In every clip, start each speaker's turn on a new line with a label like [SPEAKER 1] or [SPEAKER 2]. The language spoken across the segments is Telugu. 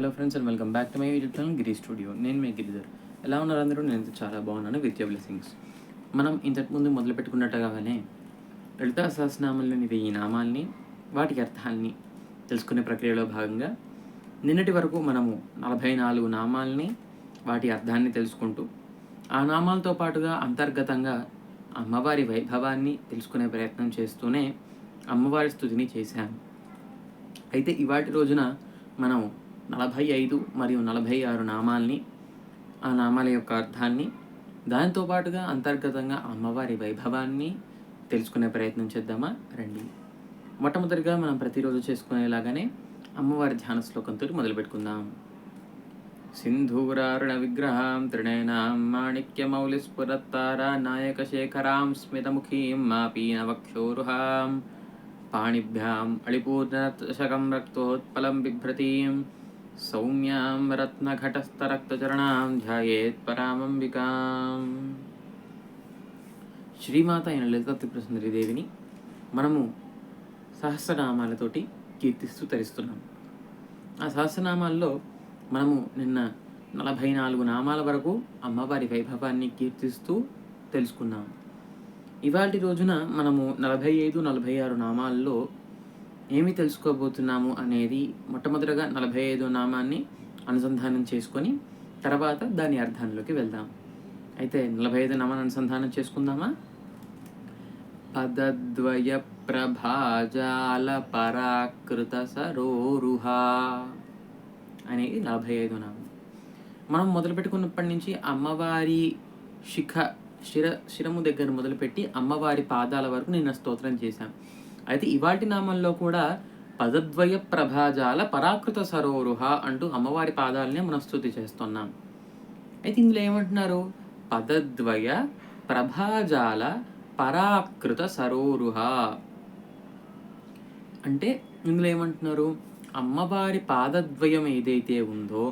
[SPEAKER 1] Hello friends and welcome back to my YouTube channel Giri studio. నేను మీ గిరిధర్. ఎలా ఉన్నారు అందరూ? నేను చాలా బాగున్నాను. With your blessings. మనం ఇంతకుముందు మొదలు పెట్టుకున్నట్టుగానే లలితా సహస్రనామంలోని 1000 నామాల్ని, వాటి అర్థాన్ని తెలుసుకునే ప్రక్రియలో భాగంగా నిన్నటి వరకు మనము 44 నామాల్ని, వాటి అర్థాన్ని తెలుసుకుంటూ ఆ నామాలతో పాటుగా అంతర్గతంగా అమ్మవారి వైభవాన్ని తెలుసుకునే ప్రయత్నం చేస్తూనే అమ్మవారి స్తుతిని చేశాము. అయితే ఇవాటి రోజున మనం 45 మరియు 46 నామాల్ని, ఆ నామాల యొక్క అర్థాన్ని, దానితో పాటుగా అంతర్గతంగా అమ్మవారి వైభవాన్ని తెలుసుకునే ప్రయత్నం చేద్దామా? రండి. మొట్టమొదటిగా మనం ప్రతిరోజు చేసుకునేలాగానే అమ్మవారి ధ్యాన శ్లోకంతో మొదలు పెట్టుకుందాం. సింధూరారుణ విగ్రహాం త్రినయనాం మాణిక్యమౌలిస్ఫురత్తారా నాయకశేఖరాం స్మితముఖీం మాపీనవక్షోరుహాం పాణిభ్యాం అళిపూర్ణశకం రక్తోత్పలం బిభ్రతీం సౌమ్యాం రత్నఘటస్థరక్తచరణాం ధ్యాయేత్ పరామంబికాం. శ్రీమాత అయిన లలితా త్రిపుర సుందరి దేవిని మనము సహస్రనామాలతోటి కీర్తిస్తూ తరిస్తున్నాం. ఆ సహస్రనామాల్లో మనము నిన్న 44 నామాల వరకు అమ్మవారి వైభవాన్ని కీర్తిస్తూ తెలుసుకున్నాం. ఇవాటి రోజున మనము 45, 46 నామాల్లో ఏమి తెలుసుకోబోతున్నాము అనేది మొట్టమొదటిగా 45 నామాన్ని అనుసంధానం చేసుకొని తర్వాత దాని అర్థంలోకి వెళ్దాం. అయితే 45 నామాన్ని అనుసంధానం చేసుకుందామా? పదద్వయ ప్రభాజాల పరాకృత సరోరుహా అనేది 45 నామం. మనం మొదలుపెట్టుకున్నప్పటి నుంచి అమ్మవారి శిరము దగ్గర మొదలుపెట్టి అమ్మవారి పాదాల వరకు నిన్న స్తోత్రం చేశాం. అయితే ఇవాటి నామంలో కూడా పదద్వయ ప్రభాజాల పరాకృత సరోరుహ అంటూ అమ్మవారి పాదాలనే మనం స్తుతి చేస్తున్నాం. అయితే ఇందులో ఏమంటున్నారు? పదద్వయ ప్రభాజాల పరాకృత సరోరుహ అంటే ఇందులో ఏమంటున్నారు? అమ్మవారి పాదద్వయం ఏదైతే ఉందో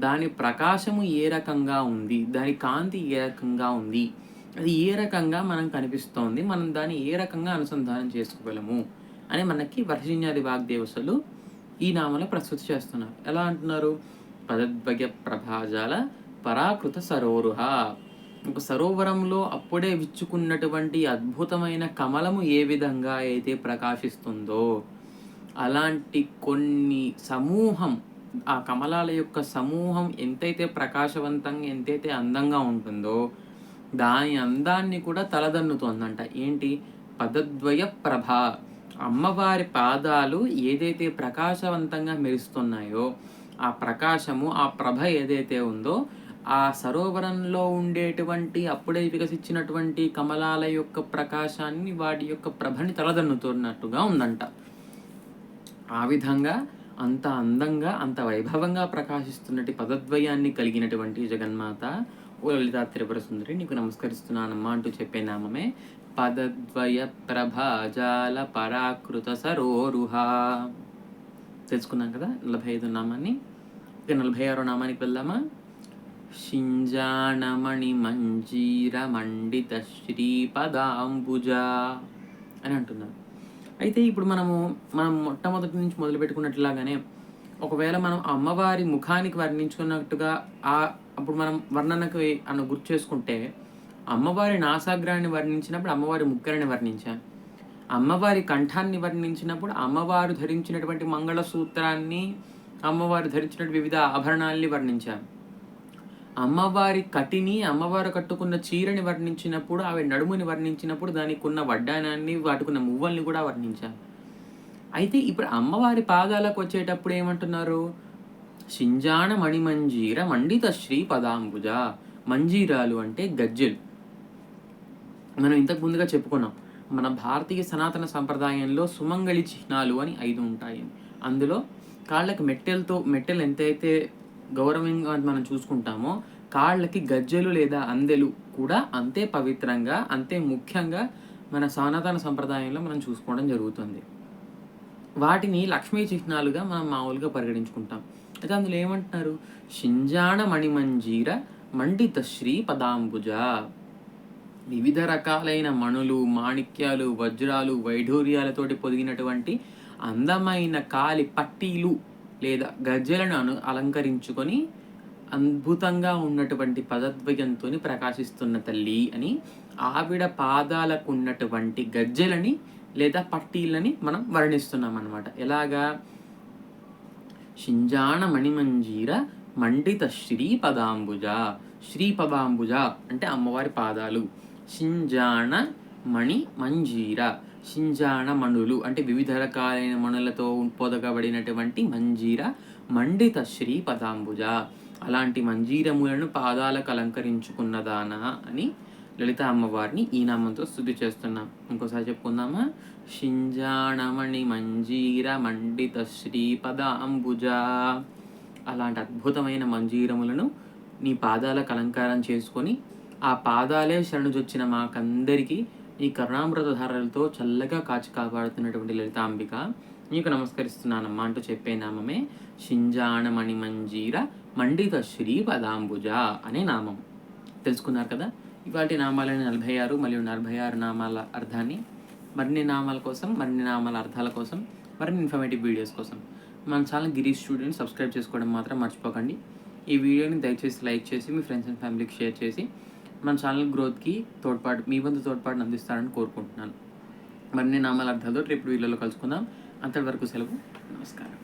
[SPEAKER 1] దాని ప్రకాశము ఏ రకంగా ఉంది, దాని కాంతి ఏ రకంగా ఉంది, అది ఏ రకంగా మనం కనిపిస్తోంది, మనం దాన్ని ఏ రకంగా అనుసంధానం చేసుకోగలము అని మనకి వర్షిణ్యాది వాగ్దేవతలు ఈ నామలో ప్రస్తుతి చేస్తున్నారు. ఎలా అంటున్నారు? పదద్వయ ప్రభాజాల పరాకృత సరోరుహ. ఒక సరోవరంలో అప్పుడే విచ్చుకున్నటువంటి అద్భుతమైన కమలము ఏ విధంగా అయితే ప్రకాశిస్తుందో అలాంటి కొన్ని సమూహం, ఆ కమలాల యొక్క సమూహం ఎంతైతే ప్రకాశవంతంగా, ఎంతైతే అందంగా ఉంటుందో దాని అందాన్ని కూడా తలదన్నుతోందంట. ఏంటి? పదద్వయ ప్రభ. అమ్మవారి పాదాలు ఏదైతే ప్రకాశవంతంగా మెరుస్తున్నాయో ఆ ప్రకాశము, ఆ ప్రభ ఏదైతే ఉందో ఆ సరోవరంలో ఉండేటువంటి అప్పుడే వికసించినటువంటి కమలాల యొక్క ప్రకాశాన్ని, వాటి యొక్క ప్రభని తలదన్నుతున్నట్టుగా ఉందంట. ఆ విధంగా అంత అందంగా, అంత వైభవంగా ప్రకాశిస్తున్నటి పదద్వయాన్ని కలిగినటువంటి జగన్మాత ఓ లలితా త్రిపుర సుందరి, నీకు నమస్కరిస్తున్నానమ్మా అంటూ చెప్పే నామమే పదద్వయ ప్రభాజాల పరాకృత సరోరుహ. తెలుసుకున్నాం కదా 45 నామాన్ని. ఇక 46 నామానికి వెళ్దామా? షింజాణమణి మంజీర మండిత శ్రీపదాంబుజ అని అంటున్నారు. అయితే ఇప్పుడు మనం మొట్టమొదటి నుంచి మొదలు పెట్టుకున్నట్లాగానే ఒకవేళ మనం అమ్మవారి ముఖానికి వర్ణించుకున్నట్టుగా అప్పుడు మనం వర్ణనకు గుర్తు చేసుకుంటే అమ్మవారి నాసాగ్రాన్ని వర్ణించినప్పుడు అమ్మవారి ముక్కరని వర్ణించాం. అమ్మవారి కంఠాన్ని వర్ణించినప్పుడు అమ్మవారు ధరించినటువంటి మంగళసూత్రాన్ని, అమ్మవారు ధరించినటువంటి వివిధ ఆభరణాల్ని వర్ణించాం. అమ్మవారి కటిని, అమ్మవారు కట్టుకున్న చీరని వర్ణించినప్పుడు, ఆమె నడుముని వర్ణించినప్పుడు దానికి ఉన్న వడ్డానాన్ని, వాటికున్న మువ్వల్ని కూడా వర్ణించాం. అయితే ఇప్పుడు అమ్మవారి పాదాలకు వచ్చేటప్పుడు ఏమంటున్నారు? షింజాణ మణిమంజీర మండిత శ్రీ పదాంబుజ. మంజీరాలు అంటే గజ్జెలు. మనం ఇంతకు ముందుగా చెప్పుకున్నాం, మన భారతీయ సనాతన సంప్రదాయంలో సుమంగళి చిహ్నాలు అని 5 ఉంటాయి. అందులో కాళ్ళకి మెట్టెలు ఎంతైతే గౌరవంగా మనం చూసుకుంటామో కాళ్ళకి గజ్జెలు లేదా అందెలు కూడా అంతే పవిత్రంగా, అంతే ముఖ్యంగా మన సనాతన సంప్రదాయంలో మనం చూసుకోవడం జరుగుతుంది. వాటిని లక్ష్మీ చిహ్నాలుగా మనం మామూలుగా పరిగణించుకుంటాం. అయితే అందులో ఏమంటున్నారు? షింజాణ మణిమంజీర మండిత శ్రీ పదాంబుజ. వివిధ రకాలైన మణులు, మాణిక్యాలు, వజ్రాలు, వైఢూర్యాలతోటి పొదిగినటువంటి అందమైన కాలి పట్టీలు లేదా గజ్జెలను అలంకరించుకొని అద్భుతంగా ఉన్నటువంటి పదద్వయంతోని ప్రకాశిస్తున్న తల్లి అని ఆవిడ పాదాలకు ఉన్నటువంటి గజ్జెలని లేదా పట్టీలని మనం వర్ణిస్తున్నాం అన్నమాట. ఎలాగా? షింజాణ మణిమంజీర మండిత శ్రీపదాంబుజ. శ్రీపదాంబుజ అంటే అమ్మవారి పాదాలు. షింజాణ మణి మంజీర, షింజాణ మణులు అంటే వివిధ రకాలైన మణులతో పొదగబడినటువంటి మంజీర మండిత శ్రీపదాంబుజ. అలాంటి మంజీరములను పాదాలకు అలంకరించుకున్నదానా అని లలిత అమ్మవారిని ఈ నామంతో స్తుతి చేస్తున్నాం. ఇంకోసారి చెప్పుకుందామా? షింజాణమణి మంజీర మండిత శ్రీపదాంబుజ. అలాంటి అద్భుతమైన మంజీరములను నీ పాదాలకు అలంకారం చేసుకొని ఆ పాదాలే శరణుజొచ్చిన మాకందరికీ ఈ కరుణామృత ధారలతో చల్లగా కాచి కాపాడుతున్నటువంటి లలితాంబిక నీకు నమస్కరిస్తున్నానమ్మా అంటూ చెప్పే నామమే షింజాణమణి మంజీర మండిత శ్రీపదాంబుజ అనే నామం. తెలుసుకున్నారు కదా? ఇవాటి నామాలైన 46 మరియు 46 నామాల అర్థాన్ని, మరిన్ని నామాల కోసం, మరిన్ని నామాల అర్థాల కోసం, మరిన్ని ఇన్ఫర్మేటివ్ వీడియోస్ కోసం మన ఛానల్ గిరీష్ స్టూడియోని సబ్స్క్రైబ్ చేసుకోవడం మాత్రం మర్చిపోకండి. ఈ వీడియోని దయచేసి లైక్ చేసి మీ ఫ్రెండ్స్ అండ్ ఫ్యామిలీకి షేర్ చేసి మన ఛానల్ గ్రోత్కి మీ వంతు తోడ్పాటును అందిస్తారని కోరుకుంటున్నాను. మరిన్ని నామాల అర్థాలతో రేపు వీడియోలో కలుసుకుందాం. అంతవరకు సెలవు. నమస్కారం.